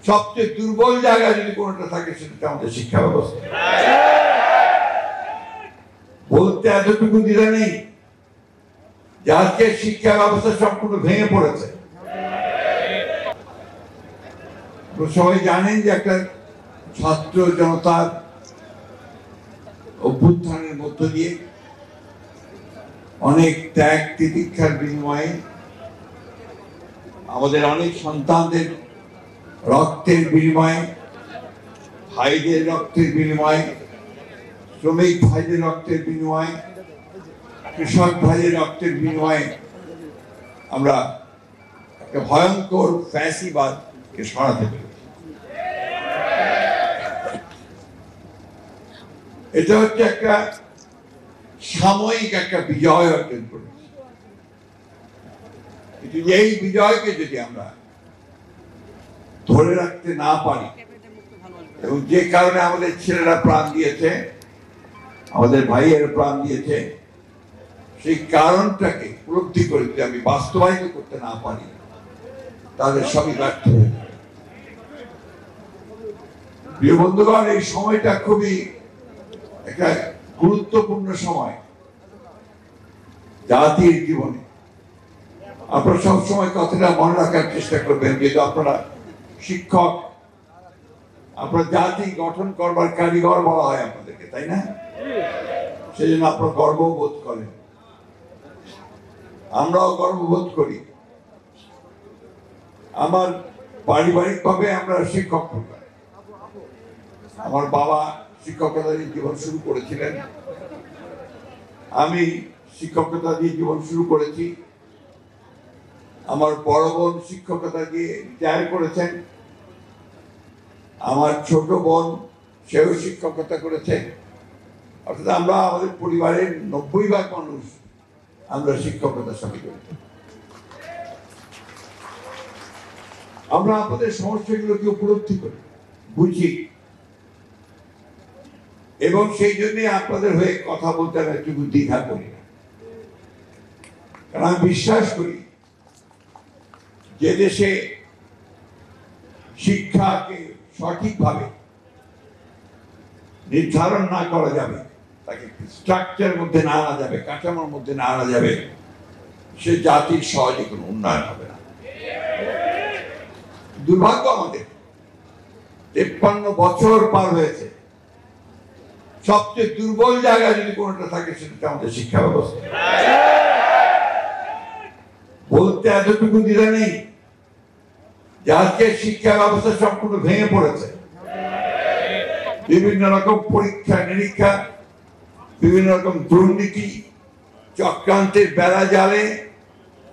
সবচেয়ে দুর্বল জায়গা যদি কোনটা থাকে সেটা আমাদের শিক্ষা ব্যবস্থা। বলতে এতটুকু দ্বিধা নেই যে আজকে শিক্ষা ব্যবস্থা সম্পূর্ণ ভেঙে পড়েছে। সবাই জানেন যে একটা ছাত্র জনতার অভ্যুত্থানের মধ্য দিয়ে অনেক ত্যাগ তিতিক্ষার বিনিময়ে আমাদের অনেক সন্তানদের রক্তের বিনিময়ে, ভাইদের রক্তের বিনিময়ে, শ্রমিক ভাইদের রক্তের বিনিময়ে, কৃষক ভাইদের রক্তের বিনিময়ে আমরা একটা ভয়ঙ্কর ফ্যাসিবাদকে সরাতে পেরেছি। এটা হচ্ছে একটা সাময়িক একটা বিজয় অর্জন করেছি, কিন্তু এই বিজয়কে যদি আমরা ধরে রাখতে না পারি এবং যে কারণে আমাদের ছেলেরা প্রাণ দিয়েছে, আমাদের ভাইয়েরা প্রাণ দিয়েছে, সেই কারণটাকে উপলব্ধি করে যদি আমি বাস্তবায়িত করতে না পারি তাদের সবই ব্যর্থ হয়ে যাবে। প্রিয় বন্ধুগণ, এই সময়টা খুবই একটা গুরুত্বপূর্ণ সময় জাতির জীবনে। আপনারা সবসময় কথাটা মনে রাখার চেষ্টা করবেন, যেহেতু আপনারা শিক্ষক, আপনার জাতি গঠন করবার কারিগর বলা হয় আপনাদেরকে, তাই না? সেই জন্য আপনারা গর্ববোধ করেন, আমরাও গর্ববোধ করি। আমার পারিবারিক ভাবে আমরা শিক্ষক পরিবার। আমার বাবা শিক্ষকতা দিয়ে জীবন শুরু করেছিলেন, আমি শিক্ষকতা দিয়ে জীবন শুরু করেছি। আমার বড় বোন শিক্ষকতা দিয়ে রিটায়ার করেছেন, আমার ছোট বোন সেও শিক্ষকতা করেছে। অর্থাৎ আমরা আমাদের পরিবারের 90% মানুষ আমরা শিক্ষকতার সাথে জড়িত। আমরা আপনাদের সমস্যাগুলোকে উপলব্ধি করি, বুঝি, এবং সেই জন্য আপনাদের হয়ে কথা বলতে আমি একটু দ্বিধা করি না। কারণ আমি বিশ্বাস করি যে দেশে শিক্ষাকে সঠিকভাবে নির্ধারণ না করা যাবে, তাকে স্ট্রাকচারের মধ্যে না আনা যাবে, কাঠামোর মধ্যে না আনা যাবে, সে জাতির সহজে কোনো উন্নয়ন হবে না। দুর্ভাগ্য আমাদের 53 বছর পার হয়েছে, সবচেয়ে দুর্বল জায়গা যদি কোনটা থাকে সেটা আমাদের শিক্ষা ব্যবস্থা। বলতে এতটুকু দ্বিধা নেই যে আজকে শিক্ষা ব্যবস্থা সম্পূর্ণ ভেঙে পড়েছে। বিভিন্ন রকম পরীক্ষা নিরীক্ষা, বিভিন্ন রকম দুর্নীতি চক্রান্তের বেড়া জালে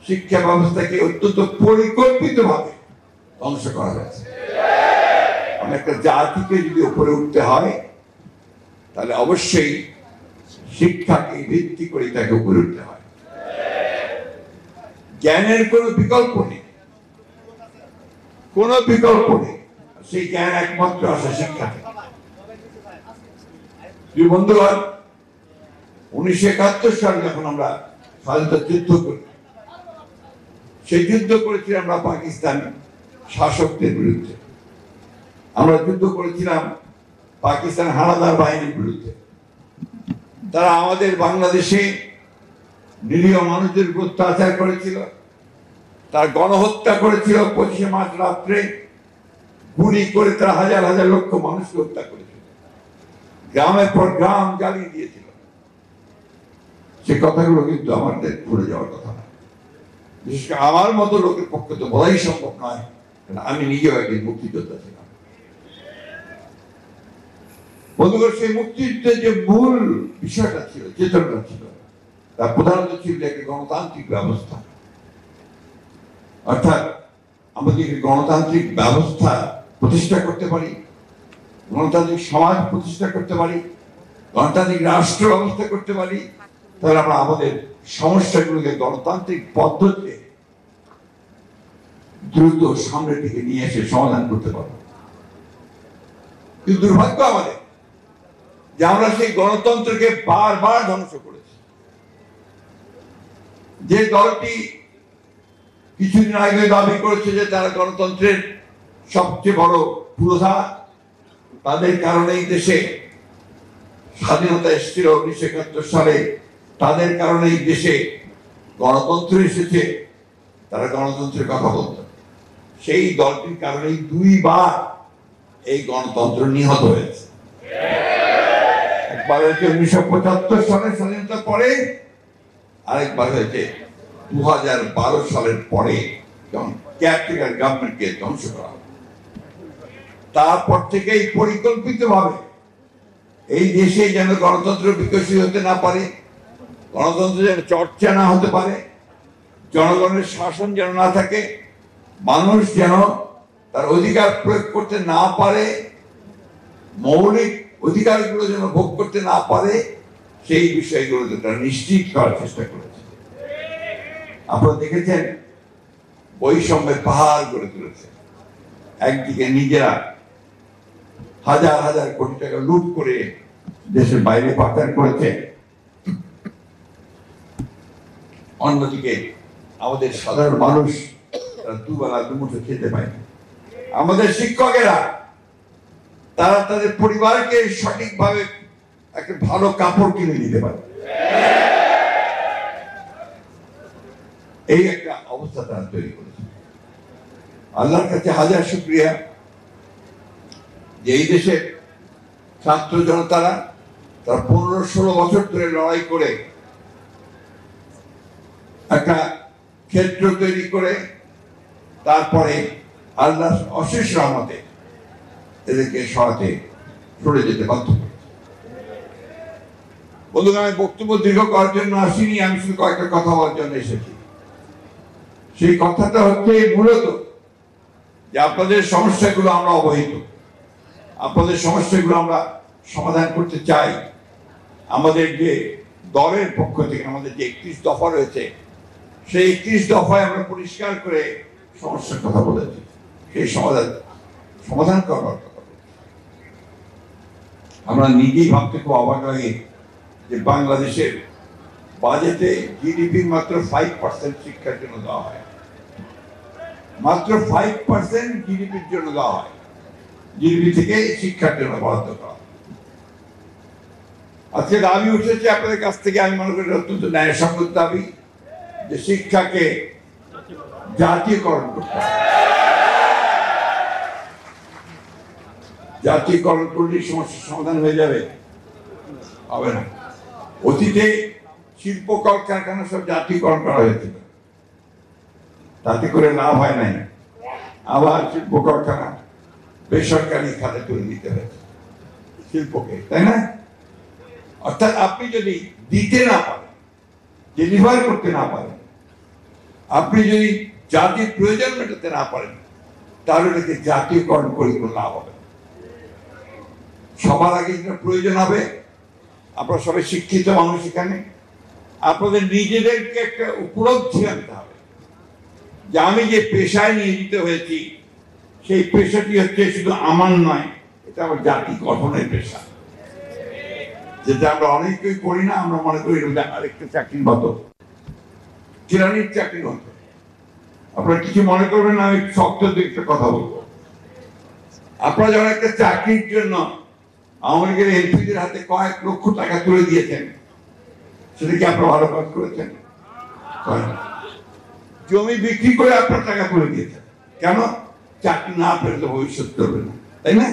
শিক্ষা ব্যবস্থাকে অত্যন্ত পরিকল্পিতভাবে ধ্বংস করা হয়েছে। একটা জাতিকে যদি উপরে উঠতে হয় তাহলে অবশ্যই শিক্ষাকে ভিত্তি করে তাকে উপরে উঠতে হয়। জ্ঞানের কোনো বিকল্প নেই, কোনো বিকল্প নেই। সেই জ্ঞান একমাত্র আসে শিক্ষা থেকে। বন্ধুগণ, 1971 সালে যখন আমরা স্বাধীনতা যুদ্ধ করি, সেই যুদ্ধ করেছি আমরা পাকিস্তান শাসকদের বিরুদ্ধে। আমরা যুদ্ধ করেছিলাম পাকিস্তান হানাদার বাহিনীর বিরুদ্ধে। তারা আমাদের বাংলাদেশে নিরীহ মানুষদের উপর অত্যাচার করেছিল, তার গণহত্যা করেছিল। 25শে মার্চ রাত্রে গুলি করে তারা হাজার হাজার লক্ষ মানুষকে হত্যা করেছিল, গ্রামের পর গ্রাম জ্বালিয়ে দিয়েছিল। সে কথাগুলো কিন্তু আমাদের ভুলে যাওয়ার কথা না। বিশেষ করে আমার মতো লোকের পক্ষে তো বলাই সম্ভব নয়, আমি নিজেও একদিন মুক্তিযোদ্ধা ছিলাম। বন্ধুগণ, সেই মুক্তিযুদ্ধের যে মূল বিষয়টা ছিল, চেতনা ছিল, তার প্রধানত ছিল একটি গণতান্ত্রিক ব্যবস্থা। অর্থাৎ আমরা যদি গণতান্ত্রিক ব্যবস্থা প্রতিষ্ঠা করতে পারি, গণতান্ত্রিক সমাজ প্রতিষ্ঠা করতে পারি, গণতান্ত্রিক রাষ্ট্র ব্যবস্থা করতে পারি, তাহলে আমরা আমাদের সমস্যাগুলোকে গণতান্ত্রিক পদ্ধতিতে দ্রুত সামনের দিকে নিয়ে এসে সমাধান করতে পারবো। কিন্তু দুর্ভাগ্য আমাদের যে আমরা সেই গণতন্ত্রকে বারবার ধ্বংস করেছি। যে দলটি কিছুদিন আগে দাবি করেছে যে তারা গণতন্ত্রের সবচেয়ে বড় পুরোধা, তাদের কারণেই দেশে স্বাধীনতা এসেছিল 1971 সালে, তাদের কারণেই দেশে গণতন্ত্র এসেছে, তারা গণতন্ত্রের কথা বলত। সেই দলটির কারণেই 2 বার এই গণতন্ত্র নিহত হয়েছে। একবার হয়েছে 1975 সালের স্বাধীনতার পরে, আরেকবার হয়েছে 2012 সালের পরে, যখন কেয়ারটেকার গভর্নমেন্টকে ধ্বংস করা হয়। তারপর থেকেই পরিকল্পিতভাবে এই দেশে যেন গণতন্ত্র বিকশিত হতে না পারে, গণতন্ত্র যেন চর্চা না হতে পারে, জনগণের শাসন যেন না থাকে, মানুষ যেন তার অধিকার প্রয়োগ করতে না পারে, মৌলিক অধিকারগুলো যেন ভোগ করতে না পারে, সেই বিষয়গুলো তারা নিশ্চিত করার চেষ্টা করেছে। আপনারা দেখেছেন বৈষম্যের পাহাড় গড়ে তুলেছে। একদিকে নিজেরা হাজার হাজার কোটি টাকা লুট করে দেশের বাইরে পাচার করেছে, অন্যদিকে আমাদের সাধারণ মানুষ তারা দুবেলা দুমুঠো খেতে পায় না। আমাদের শিক্ষকেরা তারা তাদের পরিবারকে সঠিকভাবে একটা ভালো কাপড় কিনে দিতে পারে, এই একটা অবস্থা তারা তৈরি করেছে। আল্লাহর কাছে হাজার শুকরিয়া যে এই দেশের ছাত্র জনতারা তারা 15-16 বছর ধরে লড়াই করে একটা ক্ষেত্র তৈরি করে তারপরে আল্লাহ অশেষ রহমতে এদেরকে সরাতে সরে যেতে বাধ্য করেছে। বন্ধুরা, আমি বক্তব্য দীর্ঘ করার জন্য আসিনি, আমি শুধু কয়েকটা কথা বলার জন্য এসেছি। সেই কথাটা হচ্ছে মূলত যে আপনাদের সমস্যাগুলো আমরা অবহিত, আপনাদের সমস্যাগুলো আমরা সমাধান করতে চাই। আমাদের যে দলের পক্ষ থেকে আমাদের যে 31 দফা রয়েছে, সেই 31 দফায় আমরা পরিষ্কার করে সমস্যার কথা বলেছি, সেই সমাধান করার কথা বলেছি। আমরা নিজেই ভাবতে খুব অবাক লাগে যে বাংলাদেশের বাজেটে জিডিপির মাত্র 5% শিক্ষার জন্য দেওয়া হয়, মাত্র 5% জিডিপির জন্য দেওয়া হয়, জিডিপি থেকে শিক্ষার জন্য বরাদ্দ করা। আজকে দাবি উঠেছে আপনাদের কাছ থেকে, আমি মনে করি অত্যন্ত ন্যায়সঙ্গত দাবি যে শিক্ষাকে জাতীয়করণ করতে হবে। জাতীয়করণ করলেই সমস্যার সমাধান হয়ে যাবে? হবে না। অতীতে শিল্প কলকারখানা সব জাতীয়করণ করা হয়েছিল, তাতে করে লাভ হয় নাই, আবার শিল্প কারখানা বেসরকারি খাতে তুলে দিতে হয়েছে শিল্পকে, তাই না? অর্থাৎ আপনি যদি দিতে না পারেন, ডেলিভার করতে না পারেন, আপনি যদি জাতির প্রয়োজন মেটাতে না পারেন, তাহলে এটাকে জাতীয়করণ করে কোনো লাভ হবে। সবার আগে যেটা প্রয়োজন হবে, আপনারা সবাই শিক্ষিত মানুষ, এখানে আপনাদের নিজেদেরকে একটা উপলব্ধি আনতে হবে যে আমি যে পেশায় নিয়োজিত হয়েছি, সেই পেশাটি হচ্ছে শুধু আমার নয়, এটা আমার জাতি গঠনের পেশা, যেটা আমরা অনেকেই করি না। আমরা মনে করি আরেকটা চাকরির মতো, কেরানির চাকরির মতো। আপনারা কিছু মনে করবেন না, আমি শক্ত একটা কথা বলবো। আপনারা যখন একটা চাকরির জন্য আওয়ামী লীগের এমপিদের হাতে কয়েক লক্ষ টাকা তুলে দিয়েছেন, সেটা কি আপনারা ভালো কাজ করেছেন? জমি বিক্রি করে আপনার টাকা তুলে দিয়েছেন, কেন? চাকরি না পেলে তো ভবিষ্যৎ করবে না, তাই না?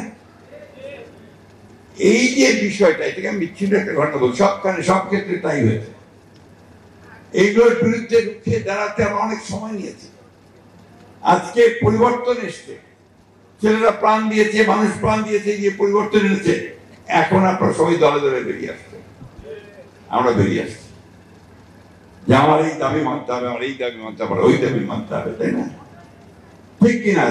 এই যে বিষয়টা, এটাকে আমি বিচ্ছিন্ন একটা ঘটনা বলছি, সব ক্ষেত্রে তাই হয়েছে। এইগুলোর বিরুদ্ধে রুখে দাঁড়াতে আমরা অনেক সময় নিয়েছি। আজকে পরিবর্তন এসছে, ছেলেরা প্রাণ দিয়েছে, মানুষ প্রাণ দিয়েছে, যে পরিবর্তন এনেছে। এখন আপনারা সবাই দলে দলে বেরিয়ে আসছে, আমরা বেরিয়ে আসছি যে আমার এই দাবি মানতে হবে, আমার এই দাবি মানতে হবে, ওই দাবি মানতে হবে, তাই না? ঠিক কিনা?